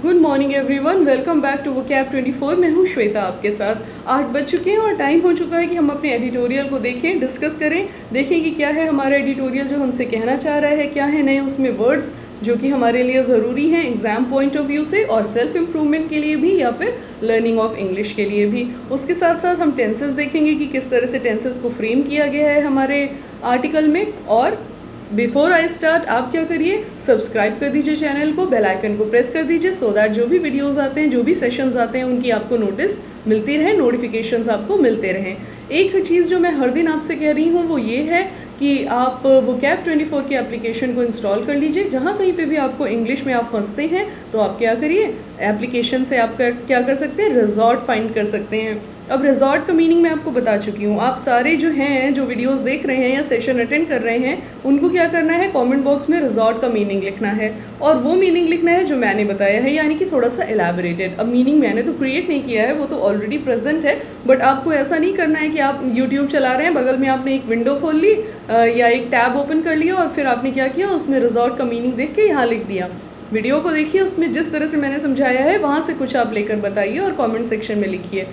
Good morning everyone, welcome back to vocab 24। मैं हूँ श्वेता आपके साथ। 8 बज चुके हैं और टाइम हो चुका है कि हम अपने एडिटोरियल को देखें, डिस्कस करें, देखें कि क्या है हमारा एडिटोरियल जो हमसे कहना चाह रहा है, क्या है नए उसमें वर्ड्स जो कि हमारे लिए ज़रूरी हैं एग्ज़ाम पॉइंट ऑफ व्यू से और सेल्फ इम्प्रूवमेंट के लिए भी या फिर लर्निंग ऑफ इंग्लिश के लिए भी। उसके साथ साथ हम टेंसेस देखेंगे कि किस तरह से टेंसेस को फ्रेम किया गया है हमारे आर्टिकल में। और बिफोर आई स्टार्ट आप क्या करिए, सब्सक्राइब कर दीजिए चैनल को, बेल आइकन को प्रेस कर दीजिए सो दैट जो भी वीडियोस आते हैं, जो भी सेशंस आते हैं, उनकी आपको नोटिस मिलती रहे, नोटिफिकेशंस आपको मिलते रहें। एक चीज़ जो मैं हर दिन आपसे कह रही हूँ वो ये है कि आप वोकैब 24 की एप्लीकेशन को इंस्टॉल कर लीजिए। जहाँ कहीं पे भी आपको इंग्लिश में आप फंसते हैं तो आप क्या करिए, एप्लीकेशन से आप क्या कर सकते हैं, रिजॉर्ट फाइंड कर सकते हैं। अब रिजॉर्ट का मीनिंग मैं आपको बता चुकी हूँ। आप सारे जो हैं, जो वीडियोस देख रहे हैं या सेशन अटेंड कर रहे हैं, उनको क्या करना है, कमेंट बॉक्स में रिजॉर्ट का मीनिंग लिखना है और वो मीनिंग लिखना है जो मैंने बताया है, यानी कि थोड़ा सा एलैबोरेटेड। अब मीनिंग मैंने तो क्रिएट नहीं किया है, वो तो ऑलरेडी प्रेजेंट है, बट आपको ऐसा नहीं करना है कि आप यूट्यूब चला रहे हैं, बगल में आपने एक विंडो खोल ली या एक टैब ओपन कर लिया और फिर आपने क्या किया, उसमें रिजॉर्ट का मीनिंग देख के यहाँ लिख दिया। वीडियो को देखिए, उसमें जिस तरह से मैंने समझाया है वहाँ से कुछ आप लेकर बताइए और कमेंट सेक्शन में लिखिए।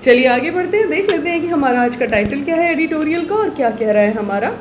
चलिए आगे बढ़ते हैं, देख लेते हैं कि हमारा आज का टाइटल क्या है एडिटोरियल का और क्या कह रहा है हमारा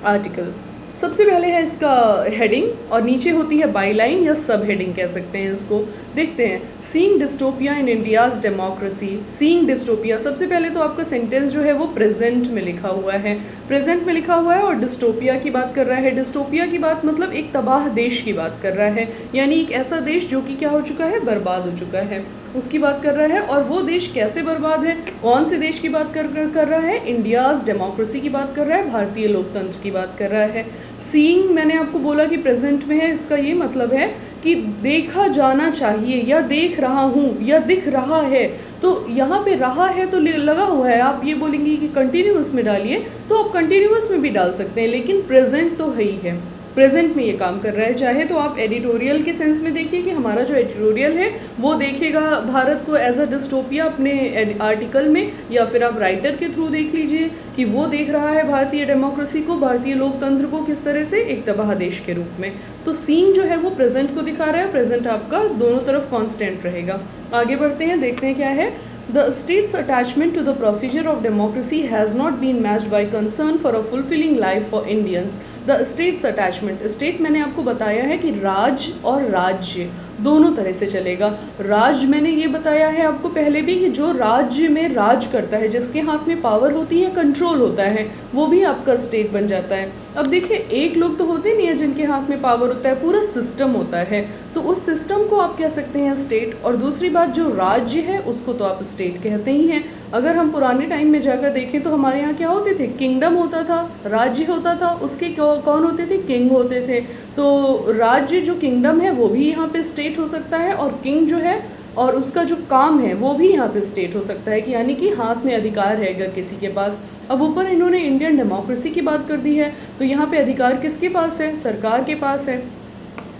आर्टिकल। सबसे पहले है इसका हेडिंग और नीचे होती है बाईलाइन या सब हेडिंग कह सकते हैं इसको। देखते हैं, सीइंग डिस्टोपिया इन इंडियाज़ डेमोक्रेसी। सीइंग डिस्टोपिया, सबसे पहले तो आपका सेंटेंस जो है वो प्रेजेंट में लिखा हुआ है, प्रेजेंट में लिखा हुआ है और डिस्टोपिया की बात कर रहा है। डिस्टोपिया की बात मतलब एक तबाह देश की बात कर रहा है, यानी एक ऐसा देश जो कि क्या हो चुका है, बर्बाद हो चुका है, उसकी बात कर रहा है। और वो देश कैसे बर्बाद है, कौन से देश की बात कर रहा है, इंडियाज़ डेमोक्रेसी की बात कर रहा है, भारतीय लोकतंत्र की बात कर रहा है। सीइंग मैंने आपको बोला कि प्रेजेंट में है, इसका ये मतलब है कि देखा जाना चाहिए या देख रहा हूँ या दिख रहा है। तो यहाँ पे रहा है तो लगा हुआ है, आप ये बोलेंगे कि कंटिन्यूअस में डालिए तो आप कंटिन्यूअस में भी डाल सकते हैं, लेकिन प्रेजेंट तो है ही है, प्रेजेंट में ये काम कर रहा है। चाहे तो आप एडिटोरियल के सेंस में देखिए कि हमारा जो एडिटोरियल है वो देखेगा भारत को एज अ डिस्टोपिया अपने आर्टिकल में, या फिर आप राइटर के थ्रू देख लीजिए कि वो देख रहा है भारतीय डेमोक्रेसी को, भारतीय लोकतंत्र को किस तरह से एक तबाह देश के रूप में। तो सीन जो है वो प्रेजेंट को दिखा रहा है, प्रेजेंट आपका दोनों तरफ कॉन्स्टेंट रहेगा। आगे बढ़ते हैं, देखते हैं क्या है। The state's attachment to the procedure of democracy has not been matched by concern for a fulfilling life for Indians. The state's attachment, state मैंने आपको बताया है कि राज और राज्य दोनों तरह से चलेगा। राज मैंने ये बताया है आपको पहले भी कि जो राज्य में राज करता है, जिसके हाथ में पावर होती है, कंट्रोल होता है, वो भी आपका स्टेट बन जाता है। अब देखिए, एक लोग तो होते नहीं है जिनके हाथ में पावर होता है, पूरा सिस्टम होता है, तो उस सिस्टम को आप कह सकते हैं स्टेट। और दूसरी बात, जो राज्य है उसको तो आप स्टेट कहते ही हैं। अगर हम पुराने टाइम में जाकर देखें तो हमारे यहाँ क्या होते थे, किंगडम होता था, राज्य होता था, उसके कौन होते थे, किंग होते थे। तो राज्य जो किंगडम है वो भी यहाँ पे स्टेट हो सकता है, और किंग जो है और उसका जो काम है वो भी यहाँ पे स्टेट हो सकता है, कि यानी कि हाथ में अधिकार है अगर किसी के पास। अब ऊपर इन्होंने इंडियन डेमोक्रेसी की बात कर दी है, तो यहाँ पे अधिकार किसके पास है, सरकार के पास है,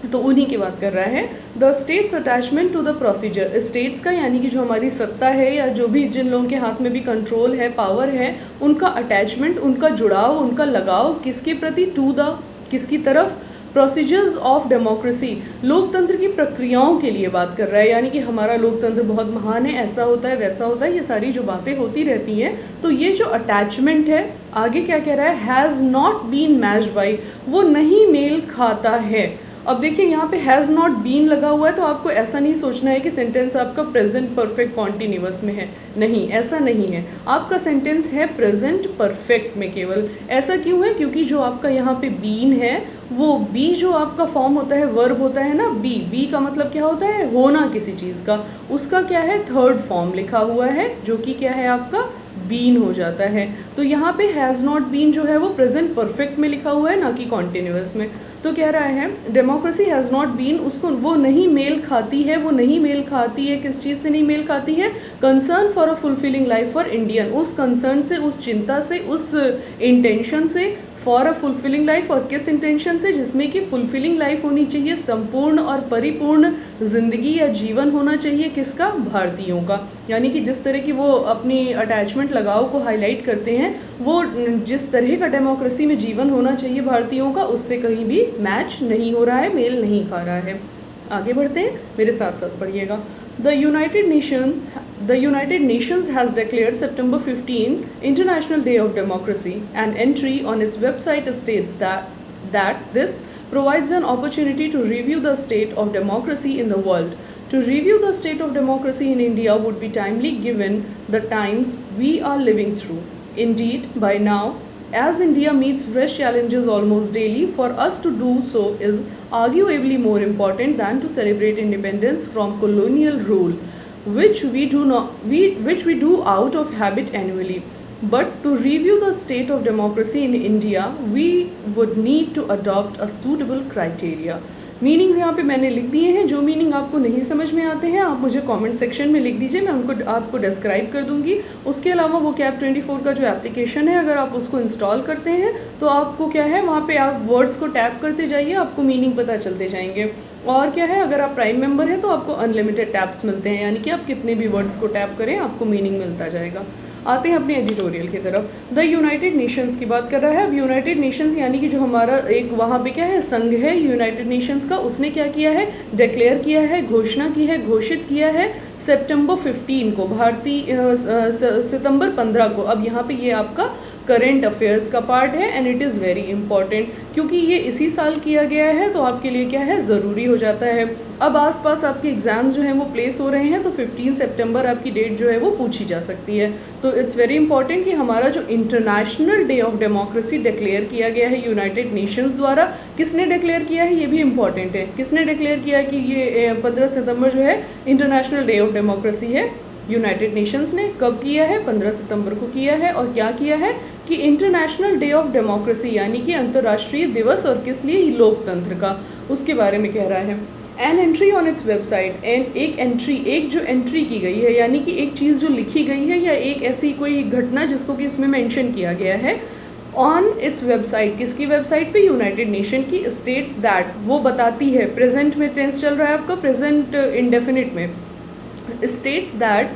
तो उन्हीं की बात कर रहा है। The states attachment to the procedure, states का यानी कि जो हमारी सत्ता है या जो भी जिन लोगों के हाथ में भी कंट्रोल है, पावर है, उनका अटैचमेंट, उनका जुड़ाव, उनका लगाव किसके प्रति, टू द, किसकी तरफ, प्रोसीजर्स ऑफ डेमोक्रेसी, लोकतंत्र की प्रक्रियाओं के लिए बात कर रहा है, यानी कि हमारा लोकतंत्र बहुत महान है, ऐसा होता है वैसा होता है, ये सारी जो बातें होती रहती हैं। तो ये जो अटैचमेंट है, आगे क्या कह रहा है, has not been matched by, वो नहीं मेल खाता है। अब देखिए यहाँ पे हैज़ नॉट बीन लगा हुआ है, तो आपको ऐसा नहीं सोचना है कि सेंटेंस आपका प्रेजेंट परफेक्ट कॉन्टिन्यूअस में है, नहीं, ऐसा नहीं है। आपका सेंटेंस है प्रेजेंट परफेक्ट में केवल। ऐसा क्यों है, क्योंकि जो आपका यहाँ पे बीन है, वो बी जो आपका फॉर्म होता है, वर्ब होता है ना, बी, बी का मतलब क्या होता है, होना किसी चीज़ का, उसका क्या है, थर्ड फॉर्म लिखा हुआ है, जो कि क्या है आपका बीन हो जाता है। तो यहाँ पे हैज़ नॉट बीन जो है वो प्रेजेंट परफेक्ट में लिखा हुआ है, ना कि कॉन्टिन्यूअस में। तो कह रहा है डेमोक्रेसी हैज़ नॉट बीन, उसको वो नहीं मेल खाती है, वो नहीं मेल खाती है, किस चीज़ से नहीं मेल खाती है, concern for a fulfilling life for Indian, उस कंसर्न से, उस चिंता से, उस इंटेंशन से, फॉर अ फुलफिलिंग लाइफ, और किस इंटेंशन से, जिसमें कि फुलफिलिंग लाइफ होनी चाहिए, संपूर्ण और परिपूर्ण जिंदगी या जीवन होना चाहिए किसका, भारतीयों का। यानी कि जिस तरह की वो अपनी अटैचमेंट लगाव को हाईलाइट करते हैं, वो जिस तरह का डेमोक्रेसी में जीवन होना चाहिए भारतीयों का, उससे कहीं भी मैच नहीं हो रहा है, मेल नहीं खा रहा है। आगे बढ़ते हैं, मेरे साथ साथ पढ़िएगा। The United Nations has declared September 15 International Day of Democracy. An entry on its website states that this provides an opportunity to review the state of democracy in the world. To review the state of democracy in India would be timely given the times we are living through. Indeed, by now, as India meets fresh challenges almost daily, for us to do so is arguably more important than to celebrate independence from colonial rule, which we do out of habit annually. But to review the state of democracy in India, we would need to adopt a suitable criteria. Meanings यहाँ पे मैंने लिख दिए हैं। जो meaning आपको नहीं समझ में आते हैं आप मुझे कमेंट सेक्शन में लिख दीजिए, मैं उनको आपको डिस्क्राइब कर दूँगी। उसके अलावा वो कैप 24 का जो एप्लीकेशन है, अगर आप उसको इंस्टॉल करते हैं तो आपको क्या है, वहाँ पे आप वर्ड्स को टैप करते जाइए, आपको मीनिंग पता चलते जाएंगे। और क्या है, अगर आप प्राइम मेंबर हैं तो आपको अनलिमिटेड टैप्स मिलते हैं, यानी कि आप कितने भी वर्ड्स को टैप करें आपको मीनिंग मिलता जाएगा। आते हैं अपने एडिटोरियल की तरफ। द यूनाइटेड नेशंस की बात कर रहा है। अब यूनाइटेड नेशंस यानी कि जो हमारा एक वहाँ पे क्या है, संघ है यूनाइटेड नेशंस का, उसने क्या किया है, डिक्लेयर किया है, घोषणा की है, घोषित किया है सितंबर 15 को, सितंबर 15 को। अब यहाँ पे ये आपका करंट अफेयर्स का पार्ट है and it is very important, क्योंकि ये इसी साल किया गया है तो आपके लिए क्या है, ज़रूरी हो जाता है। अब आसपास आपके एग्ज़ाम्स जो हैं वो प्लेस हो रहे हैं तो 15 सितंबर आपकी डेट जो है वो पूछी जा सकती है। तो इट्स वेरी इंपॉर्टेंट कि हमारा जो international day of democracy declare किया गया है यूनाइटेड नेशंस द्वारा, किसने डिक्लेयर किया है ये भी इंपॉर्टेंट है। किसने डिक्लेयर किया कि ये 15 सितंबर जो है इंटरनेशनल डे ऑफ डेमोक्रेसी है, यूनाइटेड नेशंस ने। कब किया है, 15 सितंबर को किया है। और क्या किया है कि इंटरनेशनल डे ऑफ डेमोक्रेसी यानी कि अंतर्राष्ट्रीय दिवस, और किस लिए, लोकतंत्र का, उसके बारे में कह रहा है। An entry on its website, and एक जो एंट्री की गई है यानी कि एक चीज़ जो लिखी गई है या एक ऐसी कोई घटना जिसको कि इसमें मेंशन किया गया है ऑन इट्स वेबसाइट, किसकी वेबसाइट पे, यूनाइटेड नेशन की, स्टेट्स दैट, वो बताती है, प्रेजेंट में टेंस चल रहा है आपका, प्रेजेंट इंडेफिनिट में, स्टेट्स दैट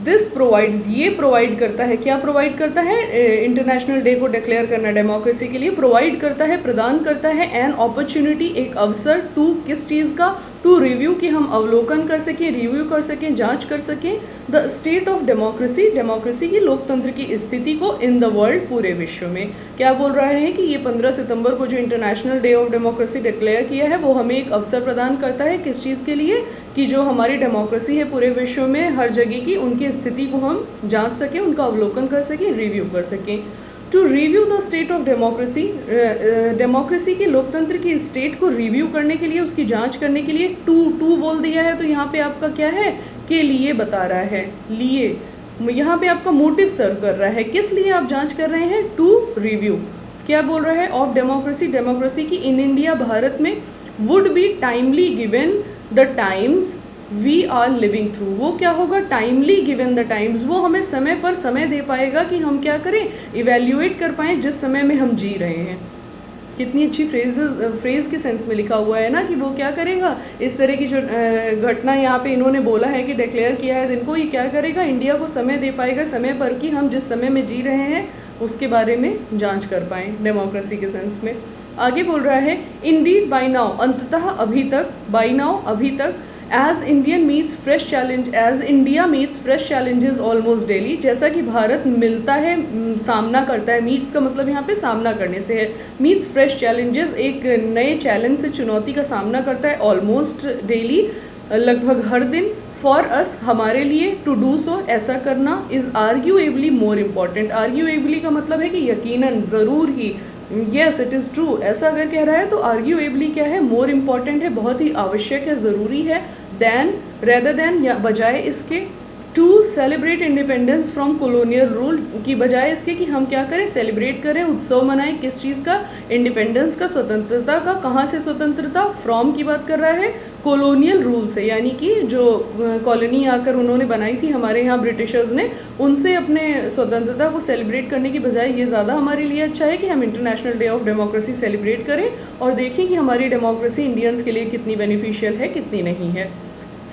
दिस प्रोवाइड्स, ये प्रोवाइड करता है, क्या प्रोवाइड करता है, इंटरनेशनल डे को डिक्लेयर करना डेमोक्रेसी के लिए प्रोवाइड करता है, प्रदान करता है एन अपॉर्चुनिटी, एक अवसर, टू, किस चीज़ का, टू रिव्यू, कि हम अवलोकन कर सकें, रिव्यू कर सकें, जांच कर सकें, the state of democracy, democracy की, लोकतंत्र की स्थिति को, इन द वर्ल्ड, पूरे विश्व में। क्या बोल रहा है कि ये 15 सितंबर को जो international day of democracy declare किया है वो हमें एक अवसर प्रदान करता है, किस चीज़ के लिए, कि जो हमारी डेमोक्रेसी है पूरे विश्व में हर जगह की, उनकी स्थिति को हम जांच सकें, उनका अवलोकन कर सकें, रिव्यू कर सकें। To review the state of democracy, democracy के, लोकतंत्र की स्टेट को रिव्यू करने के लिए, उसकी जांच करने के लिए, टू बोल दिया है तो यहाँ पे आपका क्या है, के लिए बता रहा है, लिए, यहाँ पे आपका मोटिव सर्व कर रहा है, किस लिए आप जांच कर रहे हैं, टू रिव्यू। क्या बोल रहा है, ऑफ डेमोक्रेसी, डेमोक्रेसी की, इन इंडिया, भारत में, would be timely given the times we are living through, वो क्या होगा, टाइमली गिवन द टाइम्स, वो हमें समय पर समय दे पाएगा कि हम क्या करें, इवेल्युएट कर पाएँ जिस समय में हम जी रहे हैं। कितनी अच्छी फ्रेज़ के सेंस में लिखा हुआ है ना, कि वो क्या करेगा, इस तरह की जो घटना यहाँ पे इन्होंने बोला है कि डिक्लेयर किया है दिन को, ये क्या करेगा, इंडिया को समय दे पाएगा, समय पर, कि हम जिस समय में जी रहे हैं उसके बारे में जांच कर पाएँ, डेमोक्रेसी के सेंस में। आगे बोल रहा है, इंडीड, बाई नाउ, अंततः, अभी तक, बाई नाउ, अभी तक, as India meets fresh challenges almost daily, जैसा कि भारत मिलता है, सामना करता है, मीट्स का मतलब यहाँ पे सामना करने से है, मीट्स फ्रेश चैलेंजेस, एक नए चैलेंज से, चुनौती का सामना करता है, ऑलमोस्ट डेली, लगभग हर दिन, फॉर अस, हमारे लिए, टू डू सो, ऐसा करना, is arguably more important, arguably का मतलब है कि यकीनन, ज़रूर ही, येस इट इज़ ट्रू, ऐसा अगर कह रहा है तो आर्ग्यूएबली क्या है, मोर इम्पॉर्टेंट है, बहुत ही आवश्यक है, ज़रूरी है, देन, रेदर देन, या बजाय इसके, to celebrate independence from colonial rule, की बजाय इसके कि हम क्या करें, सेलिब्रेट करें, उत्सव मनाएं, किस चीज़ का, इंडिपेंडेंस का, स्वतंत्रता का, कहाँ से स्वतंत्रता, फ्रॉम की बात कर रहा है, कॉलोनियल रूल से, यानी कि जो कॉलोनी आकर उन्होंने बनाई थी हमारे यहाँ ब्रिटिशर्स ने, उनसे अपने स्वतंत्रता को सेलिब्रेट करने की बजाय ये ज़्यादा हमारे लिए अच्छा है कि हम international day of democracy celebrate करें और देखें कि हमारी डेमोक्रेसी इंडियंस के लिए कितनी बेनिफिशियल है, कितनी नहीं है।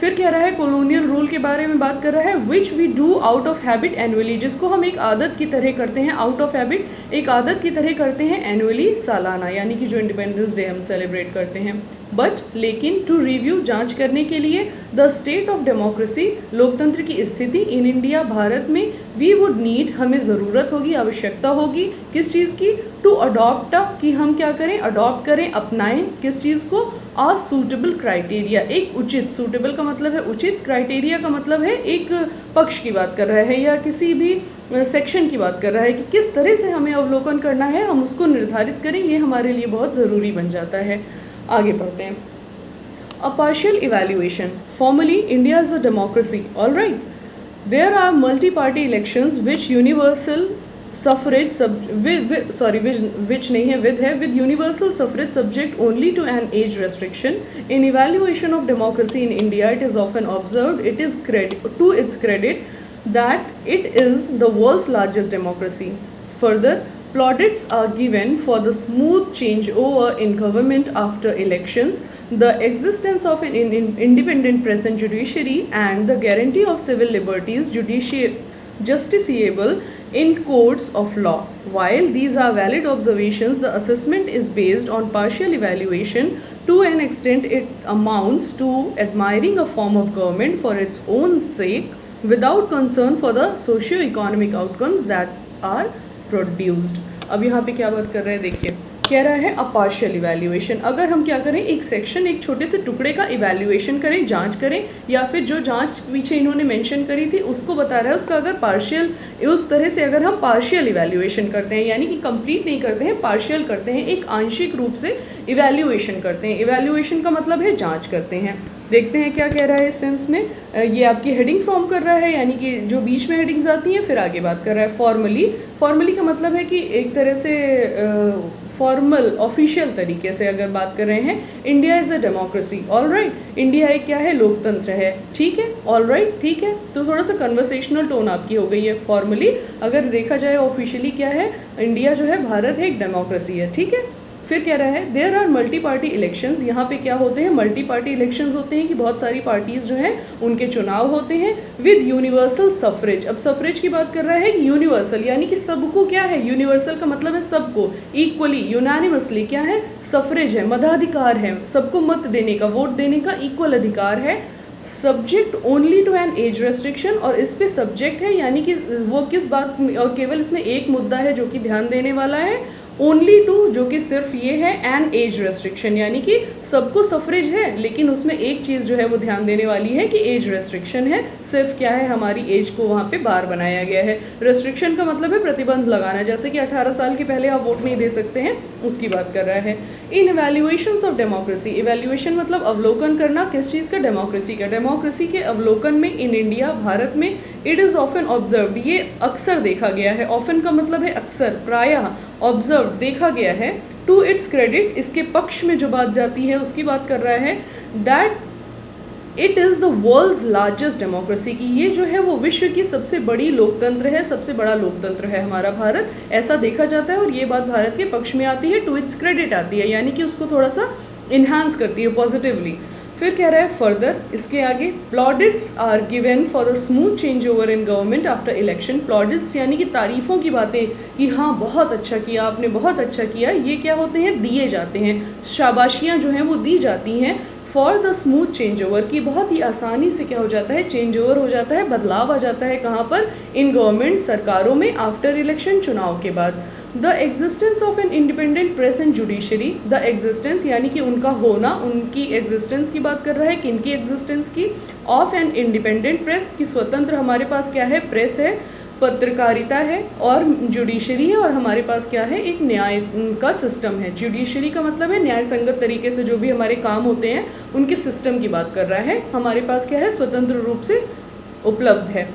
फिर कह रहा है कॉलोनियल रूल के बारे में बात कर रहा है, which we do out of habit annually, जिसको हम एक आदत की तरह करते हैं, आउट ऑफ हैबिट एक आदत की तरह करते हैं एनुअली सालाना, यानी कि जो इंडिपेंडेंस डे हम सेलिब्रेट करते हैं। बट लेकिन टू रिव्यू जांच करने के लिए द स्टेट ऑफ डेमोक्रेसी लोकतंत्र की स्थिति इन इंडिया भारत में, वी वुड नीड हमें ज़रूरत होगी, आवश्यकता होगी किस चीज़ की, टू अडॉप्ट कि हम क्या करें, अडॉप्ट करें, अपनाएं किस चीज़ को, आ सूटेबल क्राइटेरिया एक उचित, सूटेबल का मतलब है उचित, क्राइटेरिया का मतलब है एक पक्ष की बात कर रहा है या किसी भी सेक्शन की बात कर रहा है कि किस तरह से हमें अवलोकन करना है, हम उसको निर्धारित करें, ये हमारे लिए बहुत ज़रूरी बन जाता है। आगे बढ़ते हैं। A partial evaluation. Formally, India is a democracy. All right. There are multi-party elections which universal suffrage which नहीं है with universal suffrage subject only to an age restriction. In evaluation of democracy in India, it is often observed, it is to its credit, that it is the world's largest democracy. Further, plaudits are given for the smooth changeover in government after elections, the existence of an independent press and judiciary, and the guarantee of civil liberties justiciable in courts of law. While these are valid observations, the assessment is based on partial evaluation. To an extent, it amounts to admiring a form of government for its own sake, without concern for the socio-economic outcomes that are produced. अब यहाँ पे क्या बात कर रहे हैं, देखिए कह रहा है अ पार्शियल इवैल्यूएशन, अगर हम क्या करें, एक सेक्शन, एक छोटे से टुकड़े का इवैल्यूएशन करें, जांच करें, या फिर जो जांच पीछे इन्होंने मेंशन करी थी उसको बता रहा है, उसका अगर पार्शियल, उस तरह से अगर हम पार्शियल इवैल्यूएशन करते हैं, यानी कि कंप्लीट नहीं करते हैं, पार्शियल करते हैं, एक आंशिक रूप से इवैल्यूएशन करते हैं। इवैल्यूएशन का मतलब है जांच करते हैं। देखते हैं क्या कह रहा है इस सेंस में। ये आपकी हेडिंग फॉर्म कर रहा है, यानी कि जो बीच में हेडिंग्स आती हैं, फिर आगे बात कर रहा है फॉर्मली। फॉर्मली का मतलब है कि एक तरह से फॉर्मल ऑफिशियल तरीके से अगर बात कर रहे हैं, India is a democracy. All right, India एक क्या है, लोकतंत्र है। ठीक है, ऑल राइट, ठीक है। तो थोड़ा सा कन्वर्सेशनल टोन आपकी हो गई है। फॉर्मली अगर देखा जाए ऑफिशियली क्या है, इंडिया जो है, भारत है, एक डेमोक्रेसी है। ठीक है। फिर कह रहा है there are multi party elections, यहाँ पे क्या होते हैं, मल्टी पार्टी इलेक्शंस होते हैं कि बहुत सारी पार्टीज़ जो हैं उनके चुनाव होते हैं विद यूनिवर्सल सफरेज। अब सफरेज की बात कर रहा है कि यूनिवर्सल यानी कि सबको क्या है, यूनिवर्सल का मतलब है सबको, इक्वली, यूनानिमसली क्या है, सफरेज है, मताधिकार है, सबको मत देने का, वोट देने का इक्वल अधिकार है। Subject only to an age restriction, और इस पे सब्जेक्ट है यानी कि वो किस बात, और केवल इसमें एक मुद्दा है जो कि ध्यान देने वाला है, ओनली टू, जो कि सिर्फ ये है एन एज रेस्ट्रिक्शन, यानी कि सबको सफरेज है लेकिन उसमें एक चीज़ जो है वो ध्यान देने वाली है कि एज रेस्ट्रिक्शन है, सिर्फ क्या है, हमारी एज को वहाँ पे बार बनाया गया है। रेस्ट्रिक्शन का मतलब है प्रतिबंध लगाना, जैसे कि 18 साल के पहले आप वोट नहीं दे सकते हैं, उसकी बात कर रहा है। इन इवैल्यूएशंस ऑफ डेमोक्रेसी, इवैल्यूएशन मतलब अवलोकन करना, किस चीज़ का, डेमोक्रेसी का। डेमोक्रेसी के अवलोकन में इन इंडिया, भारत में, इट इज़ ऑफन ऑब्जर्व्ड, ये अक्सर देखा गया है। ऑफन का मतलब है अक्सर, प्रायः, ऑब्जर्व देखा गया है, टू इट्स क्रेडिट, इसके पक्ष में जो बात जाती है उसकी बात कर रहा है, that it is the world's largest democracy, की ये जो है वो विश्व की सबसे बड़ी लोकतंत्र है, सबसे बड़ा लोकतंत्र है हमारा भारत, ऐसा देखा जाता है। और ये बात भारत के पक्ष में आती है, टू इट्स क्रेडिट आती है, यानी कि उसको थोड़ा सा इन्हांस करती है पॉजिटिवली। फिर कह रहा है फर्दर, इसके आगे, plaudits are given for the smooth change over in government after election. Plaudits यानी कि तारीफ़ों की बातें, कि हाँ बहुत अच्छा किया आपने, बहुत अच्छा किया, ये क्या होते हैं, दिए जाते हैं, शाबाशियाँ जो हैं वो दी जाती हैं। For the smooth change over, की बहुत ही आसानी से क्या हो जाता है, चेंज ओवर हो जाता है, बदलाव आ जाता है, कहाँ पर, इन गवर्नमेंट, सरकारों में, आफ्टर इलेक्शन, चुनाव के बाद। The existence of an independent press and judiciary, the existence यानी कि उनका होना, उनकी एग्जिस्टेंस की बात कर रहा है, किनकी एग्जिस्टेंस की, ऑफ एन इंडिपेंडेंट प्रेस, की स्वतंत्र हमारे पास क्या है, प्रेस है, पत्रकारिता है, और जुडिशरी है, और हमारे पास क्या है, एक न्याय का सिस्टम है। जुडिशरी का मतलब है न्याय संगत तरीके से जो भी हमारे काम होते हैं उनके सिस्टम की बात कर रहा है, हमारे पास क्या है, स्वतंत्र रूप से उपलब्ध है।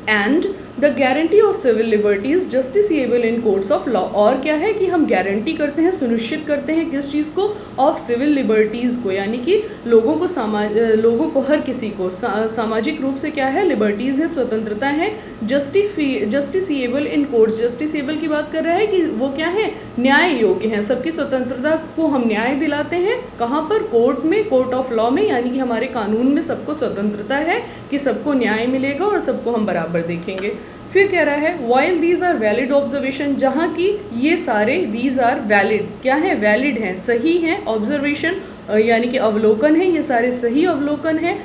And the guarantee of civil liberties justiciable in courts of law. और क्या है कि हम गारंटी करते हैं, सुनिश्चित करते हैं किस चीज़ को, ऑफ सिविल लिबर्टीज़ को, यानी कि लोगों को हर किसी को सामाजिक रूप से क्या है, लिबर्टीज़ है, स्वतंत्रता है। जस्टिसिएबल इन कोर्ट्स, जस्टिसिएबल की बात कर रहा है कि वो क्या है, न्याय योग्य हैं, सबकी स्वतंत्रता को हम न्याय दिलाते हैं। कहाँ पर, कोर्ट में, कोर्ट ऑफ लॉ में, यानी कि हमारे कानून में सबको स्वतंत्रता है कि सबको न्याय मिलेगा और सबको हम बराबर देखेंगे। फिर कह रहा है while these are valid observation, जहाँ की ये सारे दीज आर वैलिड, क्या है, वैलिड हैं, सही हैं। ऑब्जर्वेशन यानी कि अवलोकन है, ये सारे सही अवलोकन है।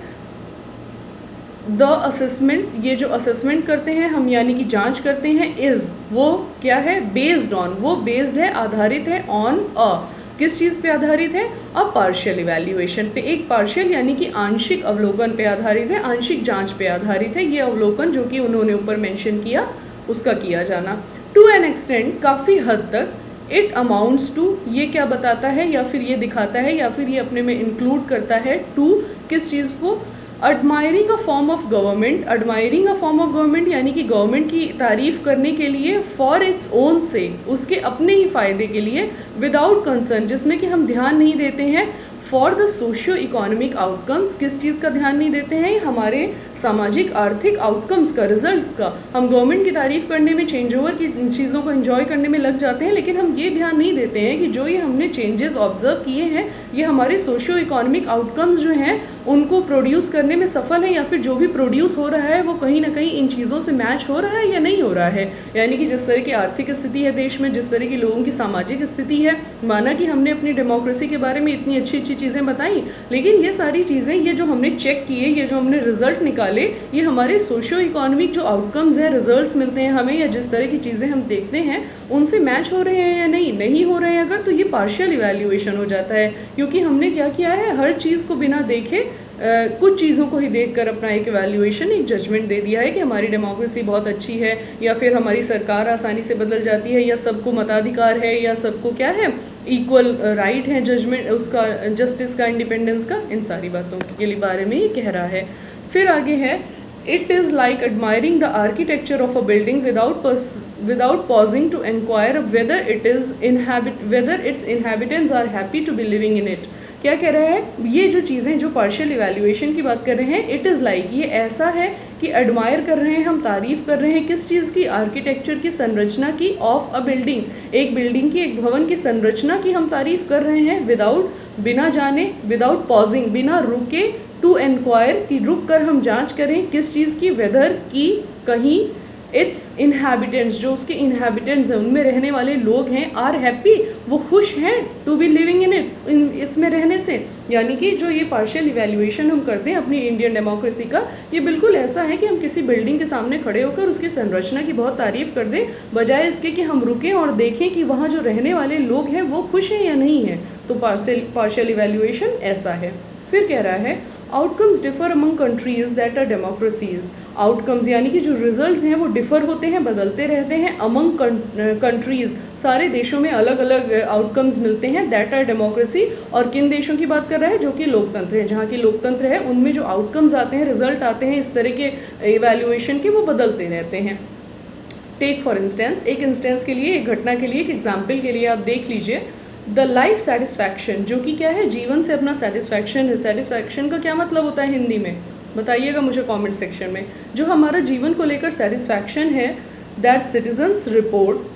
द असेसमेंट, ये जो असेसमेंट करते हैं हम यानी कि जांच करते हैं, इज़, वो क्या है, बेस्ड ऑन, वो बेस्ड है, आधारित है, ऑन अ, किस चीज़ पे आधारित है, अ पार्शियल इवैल्यूएशन पे, एक पार्शियल यानी कि आंशिक अवलोकन पे आधारित है, आंशिक जांच पे आधारित है। ये अवलोकन जो कि उन्होंने ऊपर मेंशन किया उसका किया जाना। टू एन एक्सटेंट, काफ़ी हद तक, इट अमाउंट्स टू, ये क्या बताता है या फिर ये दिखाता है या फिर ये अपने में इंक्लूड करता है, टू किस चीज़ को, admiring a form of government, admiring a form of government यानी कि गवर्नमेंट की तारीफ़ करने के लिए, फॉर इट्स ओन से, उसके अपने ही फ़ायदे के लिए, विदाउट कंसर्न, जिसमें कि हम ध्यान नहीं देते हैं, for the socio economic outcomes, किस चीज़ का ध्यान नहीं देते हैं, हमारे सामाजिक आर्थिक आउटकम्स का, रिजल्ट का। हम गवर्नमेंट की तारीफ़ करने में, चेंज ओवर की चीज़ों को एंजॉय करने में लग जाते हैं, लेकिन हम ये ध्यान नहीं देते हैं कि जो ये हमने चेंजेस ऑब्जर्व किए हैं, ये हमारे सोशियो इकोनॉमिक आउटकम्स जो हैं उनको प्रोड्यूस करने में सफल है, या फिर जो भी प्रोड्यूस हो रहा है वो कहीं ना कहीं इन चीज़ों से मैच हो रहा है या नहीं हो रहा है। यानी कि जिस तरह की आर्थिक स्थिति है देश में, जिस तरह की लोगों की सामाजिक स्थिति है, माना कि हमने अपनी डेमोक्रेसी के बारे में इतनी अच्छी अच्छी चीज़ें बताई, लेकिन ये सारी चीज़ें, ये जो हमने चेक किए, ये जो हमने रिजल्ट निकाले, ये हमारे सोशियो इकोनॉमिक जो आउटकम्स हैं, रिजल्ट्स मिलते हैं हमें, या जिस तरह की चीज़ें हम देखते हैं उनसे मैच हो रहे हैं या नहीं हो रहे हैं अगर, तो ये पार्शियल इवैल्यूएशन हो जाता है। क्योंकि हमने क्या किया है, हर चीज़ को बिना देखे कुछ चीज़ों को ही देखकर अपना एक इवैल्यूएशन, एक जजमेंट दे दिया है कि हमारी डेमोक्रेसी बहुत अच्छी है, या फिर हमारी सरकार आसानी से बदल जाती है, या सबको मताधिकार है, या सबको क्या है, इक्वल राइट है, जजमेंट उसका, जस्टिस का, इंडिपेंडेंस का, इन सारी बातों के बारे में ये कह रहा है। फिर आगे है, it is like admiring the architecture of a building without pausing to inquire whether its inhabitants are happy to be living in it. क्या कह रहा है, ये जो चीज़ें, जो पार्शियल इवैल्यूएशन की बात कर रहे हैं, इट इज़ लाइक, ये ऐसा है कि एडमायर कर रहे हैं, हम तारीफ़ कर रहे हैं किस चीज़ की, आर्किटेक्चर की, संरचना की, ऑफ अ बिल्डिंग, एक बिल्डिंग की, एक भवन की संरचना की हम तारीफ़ कर रहे हैं, विदाउट, बिना जाने, विदाउट पॉजिंग, बिना रुके, टू एनक्वायर कि रुक कर हम जांच करें किस चीज़ की, वेदर की, कहीं, इट्स इनहैबिटेंट्स, जो उसके इनहैबिटेंट्स हैं, उनमें रहने वाले लोग हैं, आर हैप्पी, वो खुश हैं, to be living in it, इसमें रहने से। यानी कि जो ये पार्शियल इवैल्यूएशन हम करते हैं अपनी इंडियन डेमोक्रेसी का, ये बिल्कुल ऐसा है कि हम किसी बिल्डिंग के सामने खड़े होकर उसकी संरचना की बहुत तारीफ़ कर दें, बजाय इसके कि हम रुकें और देखें कि वहाँ जो रहने वाले लोग हैं वो खुश हैं या नहीं हैं। तो पार्शियल इवैल्यूएशन ऐसा है। फिर कह रहा है, outcomes differ among countries that are democracies, outcomes यानी कि जो रिजल्ट्स हैं वो डिफ़र होते हैं, बदलते रहते हैं, अमंग कंट्रीज़, सारे देशों में अलग अलग आउटकम्स मिलते हैं, दैट आर डेमोक्रेसी। और किन देशों की बात कर रहा है, जो कि लोकतंत्र है, जहाँ की लोकतंत्र है उनमें जो आउटकम्स आते हैं, रिजल्ट आते हैं इस तरह के इवैल्यूएशन के, वो बदलते रहते हैं। टेक फॉर इंस्टेंस, एक इंस्टेंस के लिए, एक घटना के लिए, एक एग्जाम्पल के लिए आप देख लीजिए, द लाइफ सेटिस्फैक्शन, जो कि क्या है, जीवन से अपना सेटिस्फैक्शन है। सेटिस्फैक्शन का क्या मतलब होता है हिंदी में, बताइएगा मुझे कमेंट सेक्शन में। जो हमारा जीवन को लेकर सेटिस्फैक्शन है, that citizens report,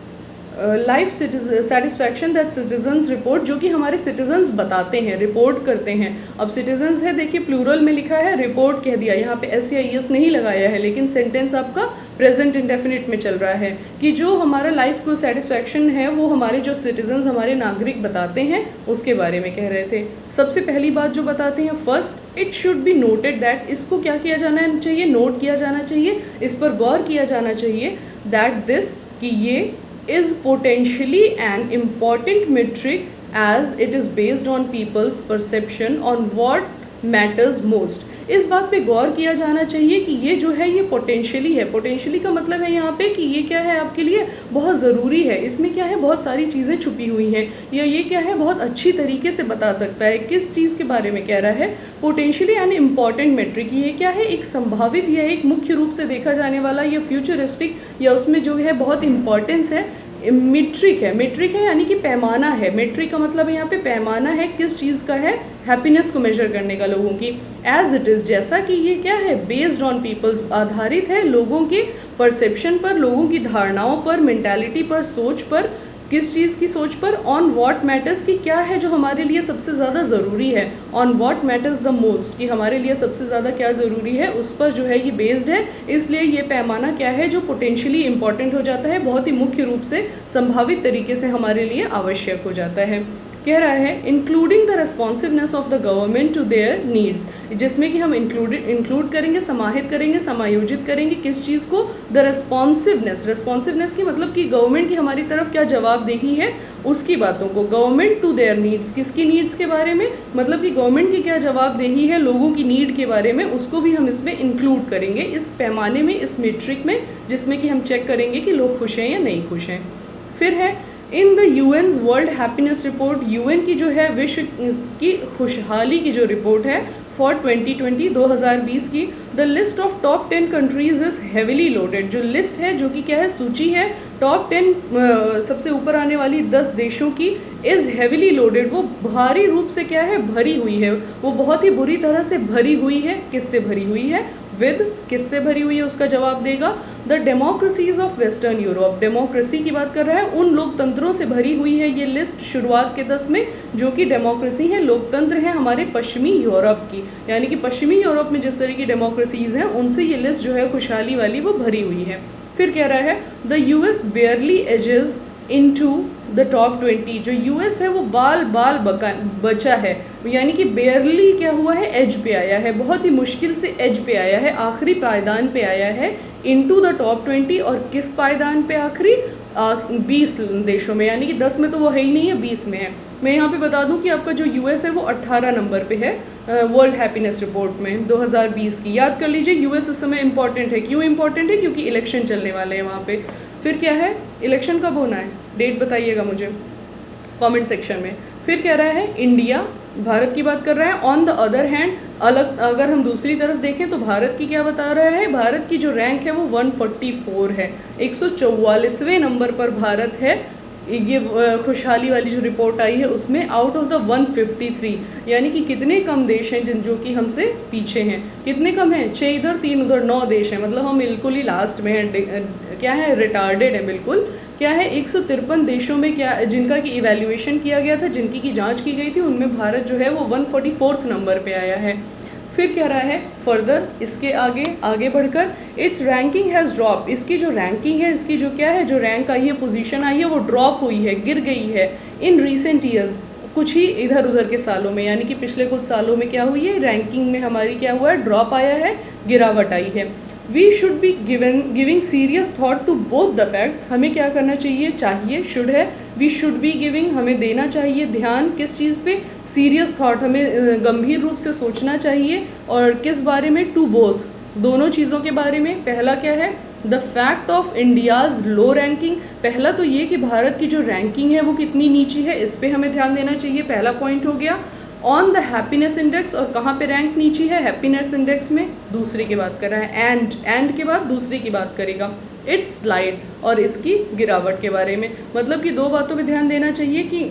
life satisfaction that citizens report, जो कि हमारे सिटीजन्स बताते हैं, रिपोर्ट करते हैं। अब सिटीजन्स है, देखिए प्लूरल में लिखा है, रिपोर्ट कह दिया, यहाँ पे एस या ई एस नहीं लगाया है, लेकिन सेंटेंस आपका प्रेजेंट इंडेफिनिट में चल रहा है कि जो हमारा लाइफ को सेटिस्फैक्शन है वो हमारे जो सिटीजन्स, हमारे नागरिक बताते हैं, उसके बारे में कह रहे थे। सबसे पहली बात जो बताते हैं, first, it should be noted that, इसको क्या किया जाना चाहिए, नोट किया जाना चाहिए, इस पर गौर किया जाना चाहिए, दैट दिस, कि ये, is potentially an important metric as it is based on people's perception on what matters most. इस बात पे गौर किया जाना चाहिए कि ये जो है ये पोटेंशियली है। पोटेंशियली का मतलब है यहाँ पे कि ये क्या है आपके लिए बहुत ज़रूरी है, इसमें क्या है बहुत सारी चीज़ें छुपी हुई हैं, या ये क्या है बहुत अच्छी तरीके से बता सकता है। किस चीज़ के बारे में कह रहा है? Potentially an important metric. ये क्या है? एक संभावित या एक मुख्य रूप से देखा जाने वाला या फ्यूचरिस्टिक या उसमें जो है बहुत इंपॉर्टेंस है। मीट्रिक है, मीट्रिक है यानी कि पैमाना है। मीट्रिक का मतलब है यहाँ पे पैमाना है, किस चीज़ का है? हैप्पीनेस को मेजर करने का लोगों की। एज इट इज़, जैसा कि ये क्या है? बेस्ड ऑन पीपल्स, आधारित है लोगों के परसेप्शन पर, लोगों की धारणाओं पर, मेंटालिटी पर, सोच पर। किस चीज़ की सोच पर? ऑन व्हाट मैटर्स, की क्या है जो हमारे लिए सबसे ज़्यादा ज़रूरी है। On what matters the most, कि हमारे लिए सबसे ज़्यादा क्या ज़रूरी है, उस पर जो है ये बेस्ड है। इसलिए ये पैमाना क्या है जो पोटेंशियली इंपॉर्टेंट हो जाता है, बहुत ही मुख्य रूप से संभावित तरीके से हमारे लिए आवश्यक हो जाता है। कह रहा है including the responsiveness of the government to their needs, जिसमें कि हम इंक्लूड करेंगे, समाहित करेंगे, समायोजित करेंगे किस चीज़ को? The responsiveness. रेस्पॉन्सिवनेस की मतलब कि गवर्नमेंट की हमारी तरफ क्या जवाबदेही है उसकी बातों को। गवर्नमेंट टू देयर नीड्स, किसकी नीड्स के बारे में? मतलब कि गवर्नमेंट की क्या जवाबदेही है लोगों की नीड के बारे में, उसको भी हम इसमें इंक्लूड करेंगे इस पैमाने में, इस मीट्रिक में, जिसमें कि हम चेक करेंगे कि लोग खुश हैं या नहीं खुश हैं। फिर है in the UN's world happiness report, UN की जो है विश्व की खुशहाली की जो रिपोर्ट है फॉर 2020 2020 की, the list of top 10 countries is heavily loaded. जो लिस्ट है, जो कि क्या है? सूची है टॉप 10 सबसे ऊपर आने वाली 10 देशों की, इज़ हेविली लोडेड, वो भारी रूप से क्या है? भरी हुई है, वो बहुत ही बुरी तरह से भरी हुई है। किससे भरी हुई है? विद, किससे भरी हुई है उसका जवाब देगा the democracies of western Europe. Democracy की बात कर रहा है, उन लोकतंत्रों से भरी हुई है ये लिस्ट शुरुआत के 10 में, जो कि डेमोक्रेसी है, लोकतंत्र है हमारे पश्चिमी यूरोप की। यानी कि पश्चिमी यूरोप में जिस तरह की डेमोक्रेसीज हैं उनसे ये लिस्ट जो है खुशहाली वाली वो भरी हुई है। फिर कह रहा है the US barely edges into the top 20। जो यूएस है वो बाल बचा है, यानी कि बेयरली क्या हुआ है? एज पे आया है, बहुत ही मुश्किल से एज पे आया है, आखिरी पायदान पे आया है इनटू द टॉप 20। और किस पायदान पे आखिरी? 20 देशों में, यानी कि 10 में तो वो है ही नहीं है, 20 में है। मैं यहाँ पे बता दूँ कि आपका जो यूएस है वो 18 नंबर पे है वर्ल्ड हैप्पीनेस रिपोर्ट में 2020 की। याद कर लीजिए यूएस इस समय इंपॉर्टेंट है। क्यों इंपॉर्टेंट है? क्योंकि इलेक्शन चलने वाले हैं वहाँ पे। फिर क्या है? इलेक्शन कब होना है? डेट बताइएगा मुझे कमेंट सेक्शन में। फिर कह रहा है इंडिया, भारत की बात कर रहा है। ऑन द अदर हैंड, अलग अगर हम दूसरी तरफ देखें तो भारत की क्या बता रहा है? भारत की जो रैंक है वो 144 है, 144वें नंबर पर भारत है। ये खुशहाली वाली जो रिपोर्ट आई है उसमें आउट ऑफ द 153, यानी कि कितने कम देश हैं जो कि हमसे पीछे हैं। कितने कम हैं? 6 इधर 3 उधर, 9 देश हैं, मतलब हम बिल्कुल ही लास्ट में हैं। क्या है? रिटार्डेड है बिल्कुल। क्या है? 153 देशों में क्या जिनका कि इवैल्यूएशन किया गया था, जिनकी की जांच की गई थी, उनमें भारत जो है वो 144th नंबर पे आया है। फिर कह रहा है फर्दर, इसके आगे बढ़कर इट्स रैंकिंग हैज़ ड्रॉप, इसकी जो रैंकिंग है, इसकी जो क्या है, जो रैंक आई है, पोजीशन आई है, वो ड्रॉप हुई है, गिर गई है इन रीसेंट ईयर्स, कुछ ही इधर उधर के सालों में, यानी कि पिछले कुछ सालों में क्या हुई है? रैंकिंग में हमारी क्या हुआ है? ड्रॉप आया है, गिरावट आई है। We should be giving serious thought to both the facts, हमें क्या करना चाहिए? शुड है, वी शुड बी गिविंग, हमें देना चाहिए ध्यान किस चीज़ पे? सीरियस थाट, हमें गंभीर रूप से सोचना चाहिए। और किस बारे में? टू बोथ, दोनों चीज़ों के बारे में। पहला क्या है? The fact of India's low ranking, पहला तो ये कि भारत की जो रैंकिंग है वो कितनी नीची है, इस पर हमें ध्यान देना चाहिए, पहला पॉइंट हो गया। ऑन द हैप्पीनेस इंडेक्स, और कहाँ पे रैंक नीची है? हैप्पीनेस इंडेक्स में। दूसरे की बात कर रहा है, एंड के बाद दूसरी की बात करेगा, इट्स स्लाइड, और इसकी गिरावट के बारे में। मतलब कि दो बातों पे ध्यान देना चाहिए कि